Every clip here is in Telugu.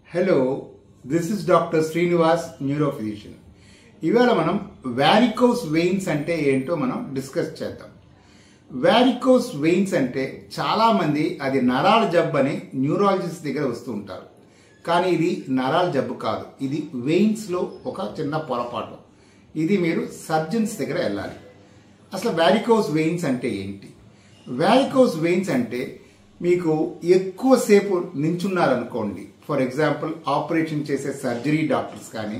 Hello, this is Dr. Srinivas, neurophysician. ఇవాళ మనం వారికోస్ వెయిన్స్ అంటే ఏంటో మనం డిస్కస్ చేద్దాం. వారికోస్ వెయిన్స్ అంటే చాలా మంది అది నరాల జబ్బు అని న్యూరాలజిస్ట్ దగ్గర వస్తూ ఉంటారు. కానీ ఇది నరాల జబ్బు కాదు. ఇది వెయిన్స్ లో ఒక చిన్న పొరపాటు. ఇది మీరు సర్జన్స్ దగ్గర వెళ్ళాలి. అసలు వారికోస్ వెయిన్స్ అంటే ఏంటి? వారికోస్ వెయిన్స్ అంటే మీకు ఎక్కువసేపు నించున్నారనుకోండి. ఫర్ ఎగ్జాంపుల్ ఆపరేషన్ చేసే సర్జరీ డాక్టర్స్ కానీ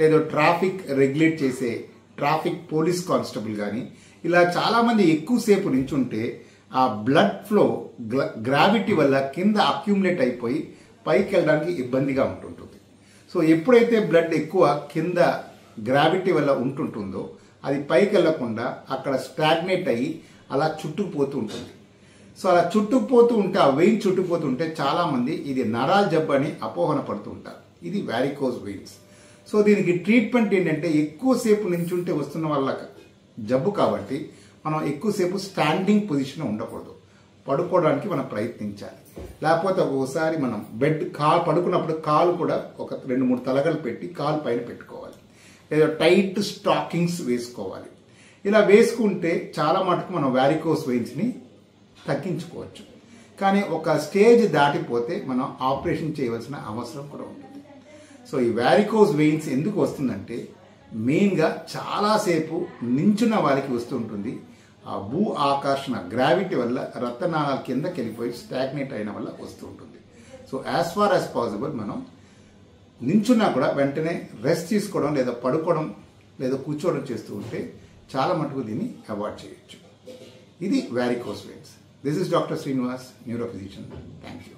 లేదా ట్రాఫిక్ రెగ్యులేట్ చేసే ట్రాఫిక్ పోలీస్ కానిస్టేబుల్ కానీ ఇలా చాలామంది ఎక్కువసేపు నించుంటే ఆ బ్లడ్ ఫ్లో గ్రావిటీ వల్ల కింద అక్యూములేట్ అయిపోయి పైకి వెళ్ళడానికి ఇబ్బందిగా ఉంటుంటుంది. సో ఎప్పుడైతే బ్లడ్ ఎక్కువ కింద గ్రావిటీ వల్ల ఉంటుంటుందో అది పైకి వెళ్లకుండా అక్కడ స్టాగ్నేట్ అయ్యి అలా చుట్టుకుపోతూ ఉంటుంది. సో అలా చుట్టుకుపోతూ ఉంటే ఆ వెయిన్ చుట్టుకుపోతూ ఉంటే చాలామంది ఇది నరాల జబ్బు అని అపోహన పడుతూ ఉంటారు. ఇది వారికోస్ వెయిన్స్. సో దీనికి ట్రీట్మెంట్ ఏంటంటే ఎక్కువసేపు నించుంటే వస్తున్న వాళ్ళ జబ్బు కాబట్టి మనం ఎక్కువసేపు స్టాండింగ్ పొజిషన్ ఉండకూడదు. పడుకోవడానికి మనం ప్రయత్నించాలి. లేకపోతే ఒక్కోసారి మనం పడుకున్నప్పుడు కాలు కూడా ఒక 2-3 తలగలు పెట్టి కాలు పైన పెట్టుకోవాలి. లేదా టైట్ స్టాకింగ్స్ వేసుకోవాలి. ఇలా వేసుకుంటే చాలా మటుకు మనం వారికోస్ వెయిన్స్ని తగ్గించుకోవచ్చు. కానీ ఒక స్టేజ్ దాటిపోతే మనం ఆపరేషన్ చేయవలసిన అవసరం కూడా ఉంటుంది. సో ఈ వారికోస్ వెయిన్స్ ఎందుకు వస్తుందంటే మెయిన్గా చాలాసేపు నించున్న వారికి వస్తుంటుంది. ఆ భూ ఆకర్షణ గ్రావిటీ వల్ల రక్తనాళాల కిందకి వెళ్ళిపోయి స్టాగ్నేట్ అయిన వల్ల వస్తూ ఉంటుంది. So as far as possible మనం నించున్నా కూడా వెంటనే రెస్ట్ తీసుకోవడం లేదా పడుకోవడం లేదా కూర్చోవడం చేస్తూ ఉంటే చాలా మటుకు దీన్ని అవాయిడ్ చేయొచ్చు. ఇది varicose veins. This is Dr. Srinivas, neurophysician. Thank you.